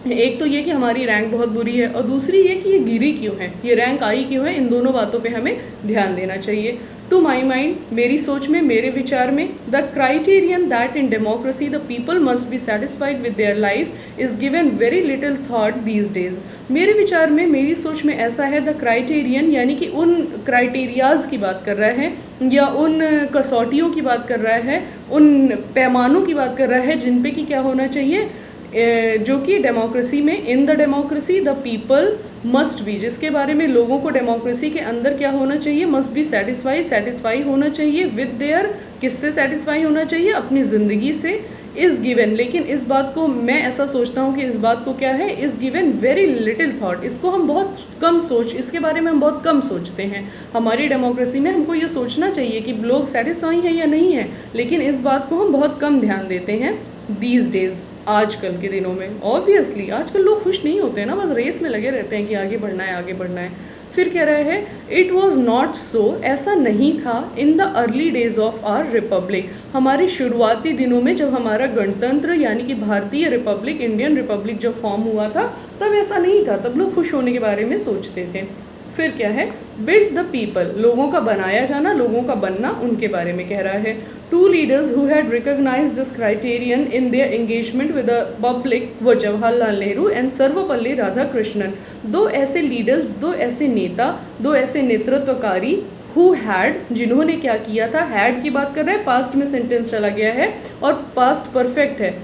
एक तो ये कि हमारी रैंक बहुत बुरी है, और दूसरी ये कि ये गिरी क्यों है, ये रैंक आई क्यों है। इन दोनों बातों पे हमें ध्यान देना चाहिए। टू माई माइंड, मेरी सोच में, मेरे विचार में, the criterion that in democracy the people must be satisfied with their life is given very little thought these days. मेरे विचार में, मेरी सोच में ऐसा है, द क्राइटेरियन यानी कि उन क्राइटेरियाज़ की बात कर रहा है, या उन कसौटियों की बात कर रहा है, उन पैमानों की बात कर रहा है जिन पे कि क्या होना चाहिए, जो कि डेमोक्रेसी में, in the democracy the people must be, जिसके बारे में लोगों को डेमोक्रेसी के अंदर क्या होना चाहिए? मस्ट बी सेटिस्फाई होना चाहिए विद देयर, किससे सेटिस्फाई होना चाहिए? अपनी ज़िंदगी से। इज़ गिवन, लेकिन इस बात को मैं ऐसा सोचता हूँ कि इस बात को क्या है, is given very little thought, इसको हम बहुत कम इसके बारे में हम बहुत कम सोचते हैं। हमारी डेमोक्रेसी में हमको ये सोचना चाहिए कि लोग सेटिस्फाई हैं या नहीं है, लेकिन इस बात को हम बहुत कम ध्यान देते हैं दीज डेज़, आजकल के दिनों में। ऑब्वियसली आजकल लोग खुश नहीं होते हैं ना, बस रेस में लगे रहते हैं कि आगे बढ़ना है आगे बढ़ना है। फिर कह रहे हैं इट वॉज नॉट सो, ऐसा नहीं था in the early days of our republic, हमारे शुरुआती दिनों में जब हमारा गणतंत्र यानी कि भारतीय रिपब्लिक, इंडियन रिपब्लिक जब फॉर्म हुआ था तब ऐसा नहीं था, तब लोग खुश होने के बारे में सोचते थे। फिर क्या है, बिल्ड द पीपल, लोगों का बनाया जाना, लोगों का बनना, उनके बारे में कह रहा है। Two leaders who had recognised this criterion in their engagement with the public व जवाहरलाल नेहरू एंड सर्वपल्ली राधाकृष्णन, दो ऐसे लीडर्स, दो ऐसे नेता, दो ऐसे नेतृत्वकारी हु हैड, जिन्होंने क्या किया था, हैड की बात कर रहे हैं, पास्ट में सेंटेंस चला गया है और पास्ट परफेक्ट है,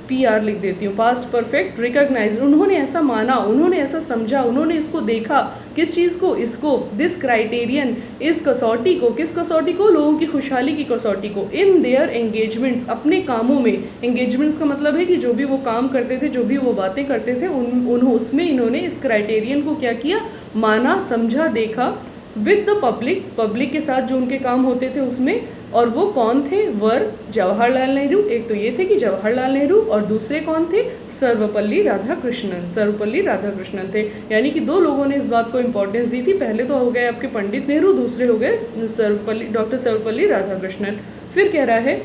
PR लिख देती हूँ, पास्ट परफेक्ट, रिकॉग्नाइज, उन्होंने ऐसा माना, उन्होंने ऐसा समझा, उन्होंने इसको देखा, किस चीज़ को, इसको, दिस क्राइटेरियन, इस कसौटी को, किस कसौटी को, लोगों की खुशहाली की कसौटी को, इन देयर एंगेजमेंट्स, अपने कामों में, एंगेजमेंट्स का मतलब है कि जो भी वो काम करते थे, जो भी वो बातें करते थे, उसमें इन्होंने इस क्राइटेरियन को क्या किया, माना, समझा, देखा, विद द पब्लिक, पब्लिक के साथ जो उनके काम होते थे उसमें, और वो कौन थे, वर जवाहरलाल नेहरू, एक तो ये थे कि जवाहरलाल नेहरू, और दूसरे कौन थे, सर्वपल्ली राधाकृष्णन, सर्वपल्ली राधाकृष्णन थे। यानी कि दो लोगों ने इस बात को इम्पोर्टेंस दी थी, पहले तो हो गए आपके पंडित नेहरू, दूसरे हो गए डॉक्टर सर्वपल्ली राधाकृष्णन। फिर कह रहा है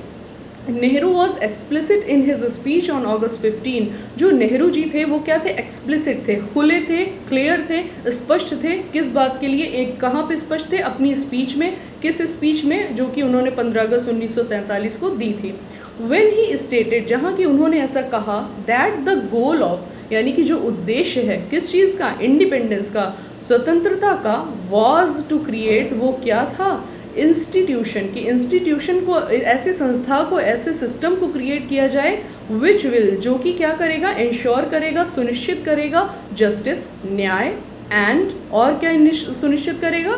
Nehru was explicit in his speech on August 15, जो नेहरू जी थे वो क्या थे, एक्सप्लिसिट थे, खुले थे, क्लियर थे, स्पष्ट थे, किस बात के लिए, एक कहाँ पे स्पष्ट थे, अपनी स्पीच में, किस स्पीच में, जो कि उन्होंने 15 अगस्त 1947 को दी थी। व्हेन ही स्टेटेड, जहाँ कि उन्होंने ऐसा कहा, दैट द गोल ऑफ, यानी कि जो उद्देश्य है किस चीज़ का, इंडिपेंडेंस का, स्वतंत्रता का, वॉज टू क्रिएट, वो क्या था, इंस्टीट्यूशन की, इंस्टीट्यूशन को, ऐसे संस्था को, ऐसे सिस्टम को क्रिएट किया जाए, विच विल, जो कि क्या करेगा, इंश्योर करेगा, सुनिश्चित करेगा, जस्टिस, न्याय, एंड, और क्या सुनिश्चित करेगा,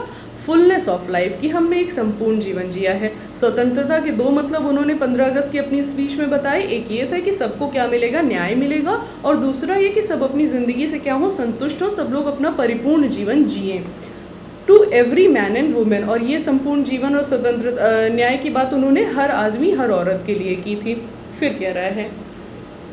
फुलनेस ऑफ लाइफ, कि हमने एक संपूर्ण जीवन जिया है। स्वतंत्रता के दो मतलब उन्होंने 15 अगस्त की अपनी स्पीच में बताए, एक ये था कि सबको क्या मिलेगा, न्याय मिलेगा, और दूसरा ये कि सब अपनी ज़िंदगी से क्या हो, संतुष्ट हो, सब लोग अपना परिपूर्ण जीवन जिए, to every man and women, और ये संपूर्ण जीवन और स्वतंत्र न्याय की बात उन्होंने हर आदमी, हर औरत के लिए की थी। फिर कह रहा है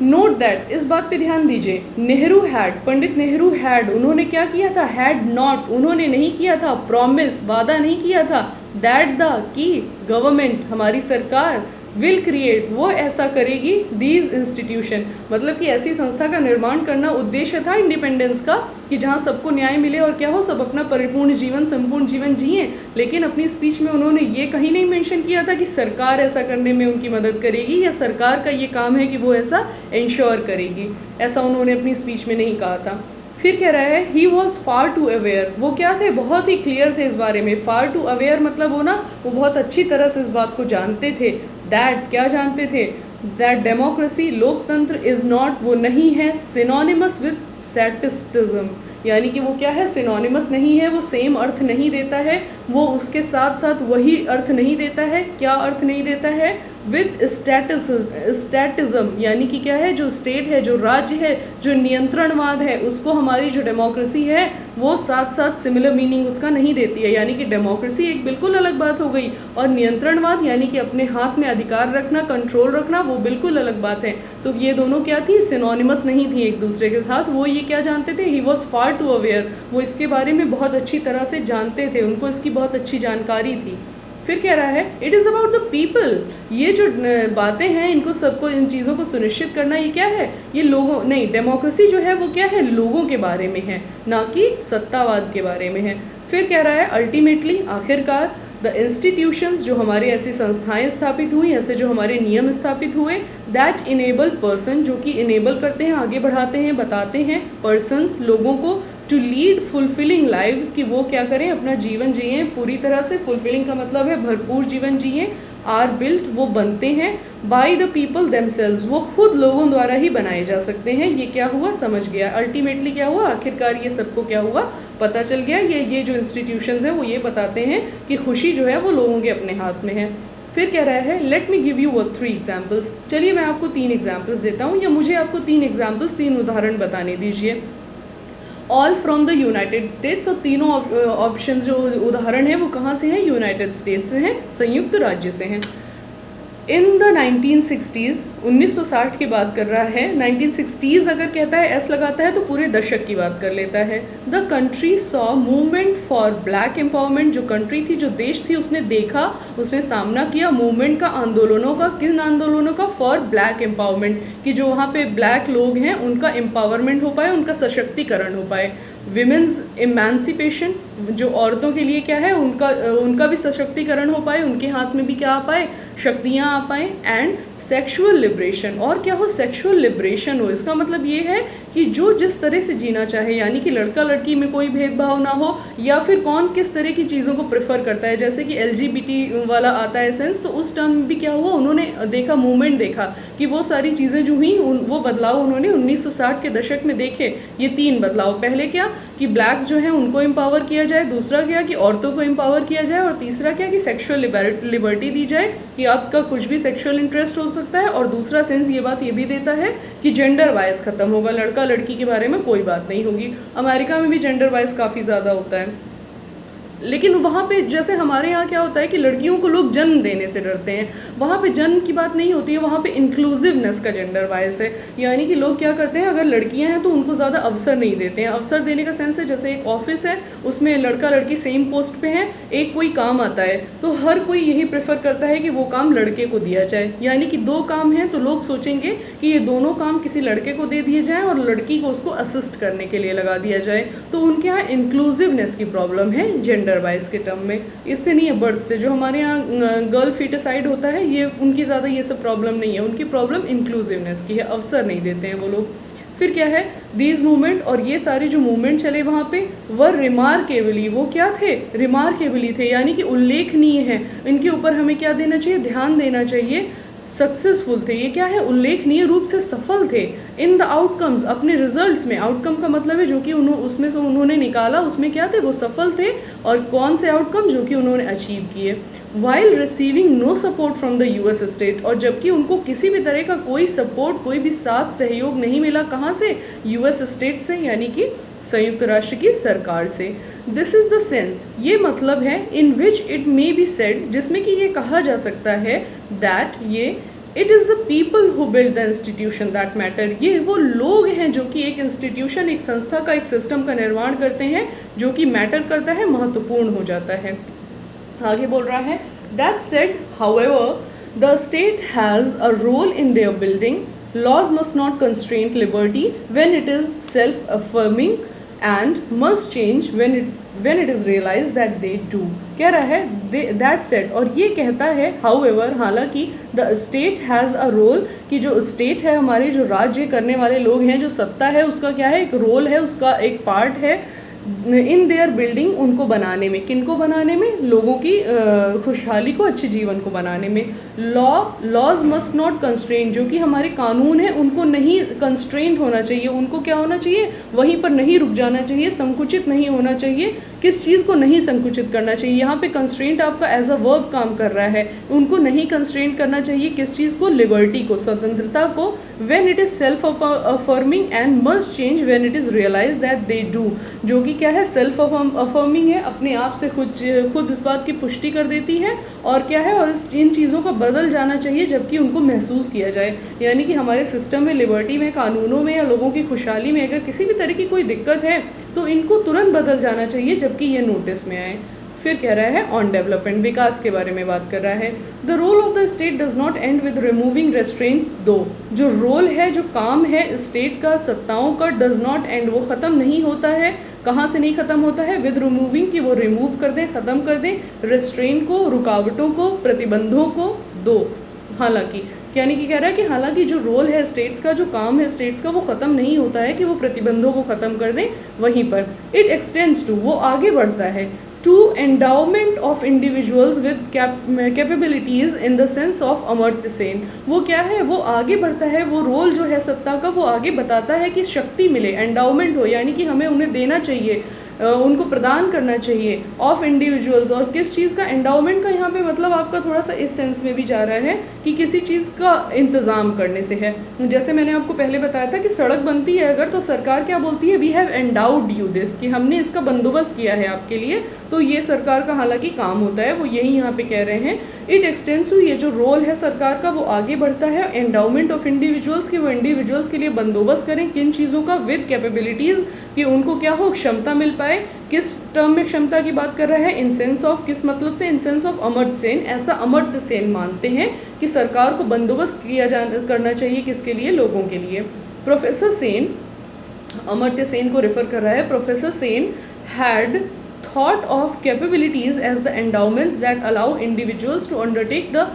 नोट दैट, इस बात पे ध्यान दीजिए, नेहरू हैड, पंडित नेहरू हैड, उन्होंने क्या किया था, हैड नॉट, उन्होंने नहीं किया था, प्रॉमिस, वादा नहीं किया था, दैट द, की गवर्नमेंट, हमारी सरकार, विल क्रिएट, वो ऐसा करेगी, दीज इंस्टीट्यूशन, मतलब कि ऐसी संस्था का निर्माण करना उद्देश्य था इंडिपेंडेंस का, कि जहाँ सबको न्याय मिले और क्या हो, सब अपना परिपूर्ण जीवन, संपूर्ण जीवन जिए। लेकिन अपनी स्पीच में उन्होंने ये कहीं नहीं मेंशन किया था कि सरकार ऐसा करने में उनकी मदद करेगी, या सरकार का ये काम है कि वो ऐसा इंश्योर करेगी, ऐसा उन्होंने अपनी स्पीच में नहीं कहा था। फिर कह रहा है he was far too aware, वो क्या थे, बहुत ही क्लियर थे इस बारे में, फार टू अवेयर मतलब हो ना, वो बहुत अच्छी तरह से इस बात को जानते थे, दैट, क्या जानते थे, दैट डेमोक्रेसी, लोकतंत्र, इज़ नॉट, वो नहीं है, सिनोनिमस विद स्टैटिस्टिज्म, यानी कि वो क्या है, सिनोनिमस नहीं है, वो सेम अर्थ नहीं देता है, वो उसके साथ साथ वही अर्थ नहीं देता है, क्या अर्थ नहीं देता है, विद स्टैटिज्म, यानी कि क्या है, जो स्टेट है, जो राज्य है, जो नियंत्रणवाद है, उसको हमारी जो डेमोक्रेसी है वो साथ साथ सिमिलर मीनिंग उसका नहीं देती है। यानी कि डेमोक्रेसी एक बिल्कुल अलग बात हो गई, और नियंत्रणवाद यानी कि अपने हाथ में अधिकार रखना, कंट्रोल रखना, वो बिल्कुल अलग बात है। तो ये दोनों क्या थी, सिनोनिमस नहीं थी एक दूसरे के साथ। वो ये क्या जानते थे, he was far too aware, वो इसके बारे में बहुत अच्छी तरह से जानते थे, उनको इसकी बहुत अच्छी जानकारी थी। फिर कह रहा है it is about the people, ये जो बातें हैं, इनको सबको, इन चीज़ों को सुनिश्चित करना, ये क्या है, ये लोगों, नहीं, डेमोक्रेसी जो है वो क्या है, लोगों के बारे में है, ना कि सत्तावाद के बारे में है। फिर कह रहा है अल्टीमेटली, आखिरकार, द इंस्टीट्यूशंस, जो हमारे ऐसी संस्थाएं स्थापित हुई, ऐसे जो हमारे नियम स्थापित हुए, दैट इनेबल पर्सन, जो कि इनेबल करते हैं, आगे बढ़ाते हैं, बताते हैं, पर्सन्स, लोगों को, टू लीड फुलफिलिंग लाइव्स, कि वो क्या करें, अपना जीवन जिए पूरी तरह से, फुलफिलिंग का मतलब है भरपूर जीवन जिए, आर बिल्ट, वो बनते हैं, बाय द पीपल देमसेल्व्स, वो खुद लोगों द्वारा ही बनाए जा सकते हैं। ये क्या हुआ, समझ गया, अल्टीमेटली क्या हुआ, आखिरकार ये सबको क्या हुआ, पता चल गया। ये जो इंस्टीट्यूशंस हैं वो ये बताते हैं कि खुशी जो है वो लोगों के अपने हाथ में है। फिर कह रहा है let me give you 3 examples. चलिए मैं आपको 3 एग्जाम्पल्स देता हूँ, या मुझे आपको 3 एग्जाम्पल्स, 3 उदाहरण बताने दीजिए। All from the United states, और तीनों ऑप्शन जो उदाहरण हैं वो कहाँ से हैं? यूनाइटेड स्टेट्स से हैं, संयुक्त राज्य से हैं। इन द 1960s, 1960 की बात कर रहा है। 1960s अगर कहता है, एस लगाता है, तो पूरे दशक की बात कर लेता है। The country saw movement for black empowerment, जो कंट्री थी, जो देश थी, उसने देखा, उसने सामना किया मूवमेंट का, आंदोलनों का। किन आंदोलनों का? फॉर ब्लैक एम्पावरमेंट, कि जो वहाँ पे ब्लैक लोग हैं उनका एम्पावरमेंट हो पाए, उनका सशक्तिकरण हो पाए। विमेंस एमेंसिपेशन, जो औरतों के लिए क्या है, उनका भी सशक्तिकरण हो पाए, उनके हाथ में भी क्या आ पाए? शक्तियाँ आ पाए। एंड सेक्सुअल लिबरेशन, और क्या हो? सेक्सुअल लिबरेशन हो। इसका मतलब ये है कि जो जिस तरह से जीना चाहे, यानी कि लड़का लड़की में कोई भेदभाव ना हो, या फिर कौन किस तरह की चीज़ों को प्रेफर करता है, जैसे कि LGBT वाला आता है सेंस, तो उस टर्म में भी क्या हुआ, उन्होंने देखा, मूवमेंट देखा कि वो सारी चीज़ें जो हुई, वो बदलाव उन्होंने 1960 के दशक में देखे। ये 3 बदलाव, पहले क्या कि ब्लैक जो है उनको एम्पावर किया जाए, दूसरा क्या कि औरतों को एम्पावर किया जाए, और तीसरा क्या कि सेक्सुअल लिबर्टी दी जाए, कि आपका कुछ भी सेक्सुअल इंटरेस्ट हो सकता है। और दूसरा सेंस ये बात ये भी देता है कि जेंडर वाइज ख़त्म होगा, लड़का लड़की के बारे में कोई बात नहीं होगी। अमेरिका में भी जेंडर वाइज काफ़ी ज़्यादा होता है, लेकिन वहाँ पे जैसे हमारे यहाँ क्या होता है कि लड़कियों को लोग जन्म देने से डरते हैं, वहाँ पे जन्म की बात नहीं होती है, वहाँ पे इंक्लूसिवनेस का जेंडर वाइज है। यानी कि लोग क्या करते हैं, अगर लड़कियाँ हैं तो उनको ज़्यादा अवसर नहीं देते हैं। अवसर देने का सेंस है, जैसे एक ऑफिस है, उसमें लड़का लड़की सेम पोस्ट पे हैं, एक कोई काम आता है तो हर कोई यही प्रेफर करता है कि वो काम लड़के को दिया जाए। यानी कि 2 काम हैं तो लोग सोचेंगे कि ये दोनों काम किसी लड़के को दे दिए जाएँ और लड़की को उसको असिस्ट करने के लिए लगा दिया जाए। तो उनके यहाँ इंक्लूसिवनेस की प्रॉब्लम है जेंडर वाइज के टर्म में, इससे नहीं है बर्थ से। जो हमारे यहाँ गर्ल फीटिसाइड होता है, ये उनकी ज़्यादा ये सब प्रॉब्लम नहीं है, उनकी प्रॉब्लम इंक्लूसिवनेस की है, अवसर नहीं देते हैं वो लोग। फिर क्या है, दीज मूवमेंट, और ये सारे जो मूवमेंट चले वहाँ पे, वर रिमार्केबली, वो क्या थे? रिमार्केबली थे, यानी कि उल्लेखनीय है, इनके ऊपर हमें क्या देना चाहिए? ध्यान देना चाहिए। सक्सेसफुल थे, ये क्या है? उल्लेखनीय रूप से सफल थे। इन द आउटकम्स, अपने रिजल्ट्स में, आउटकम का मतलब है जो कि उसमें से उन्होंने निकाला, उसमें क्या थे? वो सफल थे। और कौन से आउटकम? जो कि उन्होंने अचीव किए। While receiving no support from the US state, और जबकि उनको किसी भी तरह का कोई सपोर्ट, कोई भी साथ सहयोग नहीं मिला, कहाँ से? US स्टेट से, यानी कि संयुक्त राष्ट्र की सरकार से। दिस इज़ द सेंस, ये मतलब है, in which it may be said, जिसमें कि ये कहा जा सकता है, दैट ये it is the people who build the institution that matter, ये वो लोग हैं जो कि एक इंस्टीट्यूशन, एक संस्था का, एक सिस्टम का निर्माण करते हैं जो कि मैटर करता है, महत्वपूर्ण हो जाता है। आगे बोल रहा है, that said however the state has a role in their building, laws must not constrain liberty when it is self-affirming and must change when it is realized that they do। कह रहा है that said, और ये कहता है however, हालांकि the state has a role, कि जो state है, हमारे जो राज्य करने वाले लोग हैं, जो सत्ता है, उसका क्या है? एक रोल है, उसका एक पार्ट है इन देयर बिल्डिंग, उनको बनाने में। किनको बनाने में? लोगों की खुशहाली को, अच्छे जीवन को बनाने में। लॉज मस्ट नॉट कंस्ट्रेन, जो कि हमारे कानून हैं, उनको नहीं कंस्ट्रेंट होना चाहिए, उनको क्या होना चाहिए? वहीं पर नहीं रुक जाना चाहिए, संकुचित नहीं होना चाहिए। किस चीज़ को नहीं संकुचित करना चाहिए? यहाँ पे कंस्ट्रेंट आपका एज अ वर्ब काम कर रहा है, उनको नहीं कंस्ट्रेंट करना चाहिए। किस चीज़ को? लिबर्टी को, स्वतंत्रता को। When it is self affirming and must change when it is realise that they do, जो कि क्या है? सेल्फ अफर्मिंग है, अपने आप से खुद इस बात की पुष्टि कर देती है। और क्या है? और इन चीज़ों का बदल जाना चाहिए जबकि उनको महसूस किया जाए। यानी कि हमारे सिस्टम में, लिबर्टी में, कानूनों में, या लोगों की खुशहाली में अगर किसी भी तरह की कोई दिक्कत है तो इनको तुरंत बदल जाना चाहिए जबकि ये नोटिस में आए। फिर कह रहा है ऑन डेवलपमेंट, विकास के बारे में बात कर रहा है। The role of the state does not end with removing restraints, though जो रोल है, जो काम है स्टेट का, सत्ताओं का, डज नॉट एंड, वो ख़त्म नहीं होता है। कहाँ से नहीं ख़त्म होता है? विद रिमूविंग, कि वो रिमूव कर दें, ख़त्म कर दें, रेस्ट्रेंट को, रुकावटों को, प्रतिबंधों को, दो। हालांकि यानी कि कह रहा है कि हालांकि जो रोल है स्टेट्स का, जो काम है स्टेट्स का, वो ख़त्म नहीं होता है कि वो प्रतिबंधों को ख़त्म कर दें, वहीं पर इट एक्सटेंड्स टू, वो आगे बढ़ता है, to endowment of individuals with capabilities in the sense of Amartya Sen. वो क्या है? वो आगे बढ़ता है, वो रोल जो है सत्ता का, वो आगे बताता है कि शक्ति मिले, एंडाउमेंट हो, यानी कि हमें उन्हें देना चाहिए उनको प्रदान करना चाहिए ऑफ इंडिविजुअल्स, और किस चीज़ का एंडाउमेंट का यहाँ पे मतलब आपका थोड़ा सा इस सेंस में भी जा रहा है कि किसी चीज़ का इंतज़ाम करने से है। जैसे मैंने आपको पहले बताया था कि सड़क बनती है अगर, तो सरकार क्या बोलती है, we have endowed you this, कि हमने इसका बंदोबस्त किया है आपके लिए। तो ये सरकार का हालांकि काम होता है, वो यही यहाँ पे कह रहे हैं। इट एक्सटेंड्स टू, ये जो रोल है सरकार का वो आगे बढ़ता है एंडाउमेंट ऑफ इंडिविजुअल्स, कि वो इंडिविजुअल्स के लिए बंदोबस्त करें किन चीज़ों का, विद कैपेबिलिटीज़, कि उनको क्या हो, क्षमता मिल पाए। किस टर्म में क्षमता की बात कर रहा है, इन सेंस ऑफ, किस मतलब से, in sense of Amartya Sen. ऐसा अमर्त्य सेन मानते हैं कि सरकार को बंदोबस्त करना चाहिए किसके लिए, लोगों के लिए। प्रोफेसर सेन, अमर्त्य सेन को रेफर कर रहा है, professor Sen had thought of capabilities as the endowments that allow individuals to undertake the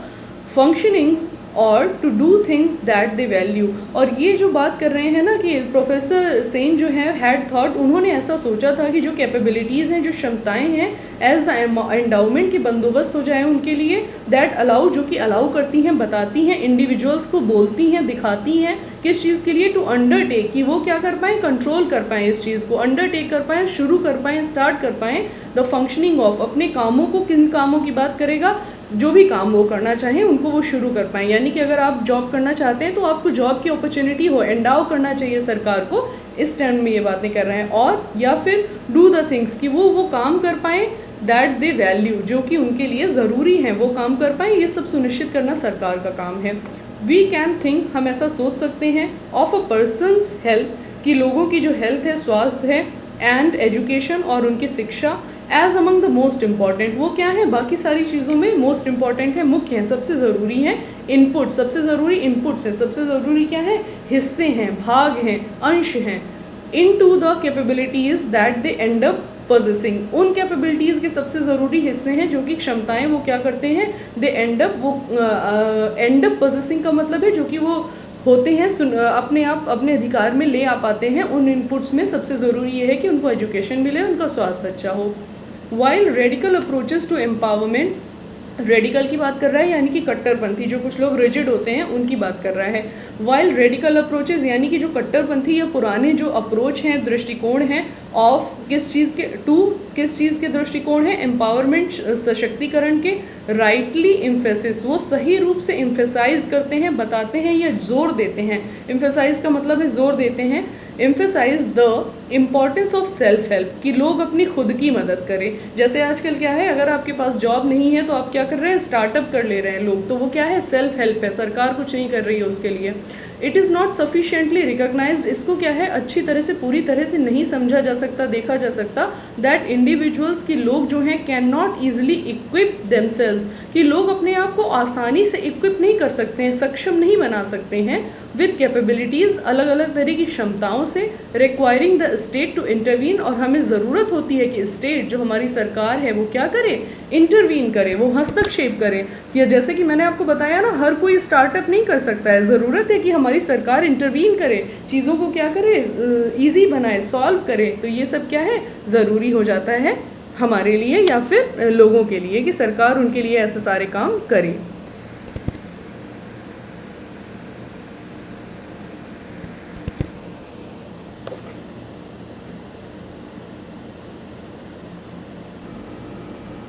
functionings और to do things that they value. और ये जो बात कर रहे हैं ना कि प्रोफेसर सेन जो है हैड थॉट, उन्होंने ऐसा सोचा था कि जो कैपेबिलिटीज़ हैं, जो क्षमताएं हैं, एज द एंडाउमेंट की बंदोबस्त हो जाए उनके लिए, दैट अलाउ, जो कि अलाउ करती हैं, बताती हैं, इंडिविजुअल्स को बोलती हैं, दिखाती हैं, किस चीज़ के लिए, टू अंडरटेक, कि वो क्या कर पाएँ, कंट्रोल कर पाएँ इस चीज़ को, अंडरटेक कर पाएँ, शुरू कर पाएँ, स्टार्ट कर पाएँ द फंक्शनिंग ऑफ, अपने कामों को, किन कामों की बात करेगा, जो भी काम वो करना चाहें उनको वो शुरू कर पाएँ। यानी कि अगर आप जॉब करना चाहते हैं तो आपको जॉब की अपॉर्चुनिटी हो, एंडाव करना चाहिए सरकार को, इस टर्म में ये बातें कर रहे हैं। और या फिर डू द थिंग्स, कि वो काम कर पाएँ दैट दे वैल्यू, जो कि उनके लिए ज़रूरी हैं, वो काम कर पाएँ, ये सब सुनिश्चित करना सरकार का काम है। वी कैन थिंक, हम ऐसा सोच सकते हैं, ऑफ अ पर्सनस हेल्थ, कि लोगों की जो हेल्थ है, स्वास्थ्य है, एंड एजुकेशन, और उनकी शिक्षा, as among the most important, वो क्या है, बाकी सारी चीज़ों में मोस्ट इम्पॉर्टेंट है, मुख्य है, सबसे ज़रूरी है, इनपुट, सबसे ज़रूरी इनपुट्स हैं, सबसे ज़रूरी क्या है, हिस्से हैं, भाग हैं, अंश हैं, into the capabilities that they end up possessing, उन कैपेबिलिटीज़ के सबसे ज़रूरी हिस्से हैं, जो कि क्षमताएं वो क्या करते हैं, दे एंड अप, वो एंड अप पोजेसिंग का मतलब है जो कि वो होते हैं, अपने आप अपने अधिकार में ले आ पाते हैं। उन इनपुट्स में सबसे ज़रूरी ये है कि उनको एजुकेशन मिले, उनका स्वास्थ्य अच्छा हो। While radical approaches to empowerment, radical की बात कर रहा है, यानी कि कट्टरपंथी, जो कुछ लोग रिजिड होते हैं उनकी बात कर रहा है। वाइल रेडिकल अप्रोचेस, यानी कि जो कट्टरपंथी या पुराने जो अप्रोच हैं, दृष्टिकोण हैं, ऑफ किस चीज़ के, टू किस चीज़ के दृष्टिकोण हैं, एम्पावरमेंट, सशक्तिकरण के, राइटली इम्फेसिस, वो सही रूप से इम्फेसाइज करते हैं, बताते हैं या जोर देते हैं। इम्फेसाइज का मतलब है जोर देते हैं, emphasise the importance of self help, कि लोग अपनी खुद की मदद करें। जैसे आजकल क्या है, अगर आपके पास जॉब नहीं है तो आप क्या कर रहे हैं, स्टार्टअप कर ले रहे हैं लोग, तो वो क्या है, सेल्फ हेल्प है, सरकार कुछ नहीं कर रही है उसके लिए। It is not sufficiently recognised, इसको क्या है, अच्छी तरह से, पूरी तरह से नहीं समझा जा सकता, देखा जा सकता, दैट इंडिविजुअल्स, की लोग जो हैं, can not easily equip themselves, कि लोग अपने आप को आसानी से इक्विप नहीं कर सकते हैं, सक्षम नहीं बना सकते हैं, विद कैपेबिलिटीज़, अलग अलग तरह की क्षमताओं से, requiring the state to intervene, और हमें ज़रूरत होती है कि स्टेट, जो हमारी सरकार है, वो क्या करे, इंटरवीन करे, वो हस्तक्षेप करे। या जैसे कि मैंने आपको बताया ना, हर कोई स्टार्टअप नहीं कर सकता है, ज़रूरत है कि हमारी सरकार इंटरवीन करे, चीज़ों को क्या करे, ईजी बनाए, सॉल्व करे। तो ये सब क्या है, ज़रूरी हो जाता है हमारे लिए या फिर लोगों के लिए, कि सरकार उनके लिए ऐसे सारे काम करे।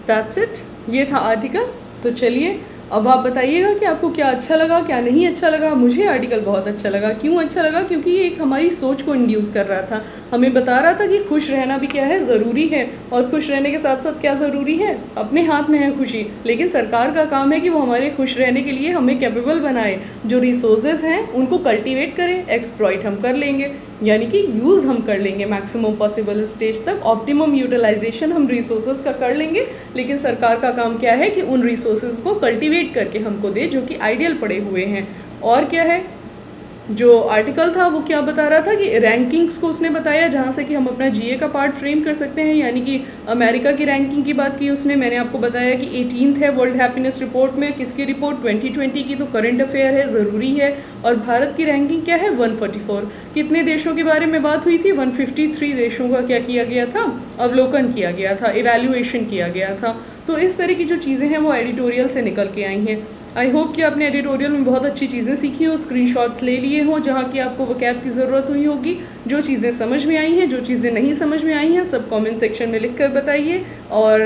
दैट्स इट, ये था आर्टिकल। तो चलिए अब आप बताइएगा कि आपको क्या अच्छा लगा, क्या नहीं अच्छा लगा। मुझे आर्टिकल बहुत अच्छा लगा। क्यों अच्छा लगा? क्योंकि ये एक हमारी सोच को इंड्यूस कर रहा था, हमें बता रहा था कि खुश रहना भी क्या है, ज़रूरी है, और खुश रहने के साथ साथ क्या ज़रूरी है, अपने हाथ में है खुशी, लेकिन सरकार का काम है कि वो हमारे खुश रहने के लिए हमें कैपेबल बनाए, जो रिसोर्सेज हैं उनको कल्टीवेट करें, एक्सप्लॉइट हम कर लेंगे, यानी कि यूज़ हम कर लेंगे मैक्सिमम पॉसिबल स्टेज तक, ऑप्टिमम यूटिलाइजेशन हम रिसोर्सेज का कर लेंगे। लेकिन सरकार का काम क्या है कि उन रिसोर्सेज को कल्टीवेट करके हमको दे जो कि आइडियल पड़े हुए हैं। और क्या है, जो आर्टिकल था वो क्या बता रहा था कि रैंकिंग्स को उसने बताया, जहाँ से कि हम अपना जीए का पार्ट फ्रेम कर सकते हैं, यानी कि अमेरिका की रैंकिंग की बात की उसने। मैंने आपको बताया कि 18th है वर्ल्ड हैप्पीनेस रिपोर्ट में, किसकी रिपोर्ट, 2020 की, तो करंट अफेयर है, ज़रूरी है। और भारत की रैंकिंग क्या है, 144। कितने देशों के बारे में बात हुई थी, 153 देशों का क्या किया गया था, अवलोकन किया गया था, इवैल्यूएशन किया गया था। तो इस तरह की जो चीज़ें हैं वो एडिटोरियल से निकल के आई हैं। आई होप कि आपने एडिटोरियल में बहुत अच्छी चीज़ें सीखी हो, स्क्रीनशॉट्स ले लिए हों, जहाँ की आपको वोकैब की ज़रूरत हुई होगी। जो चीज़ें समझ में आई हैं, जो चीज़ें नहीं समझ में आई हैं, सब कमेंट सेक्शन में लिख कर बताइए और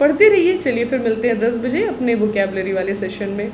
पढ़ते रहिए। चलिए फिर मिलते हैं 10 बजे अपने वोकैबलरी वाले सेशन में।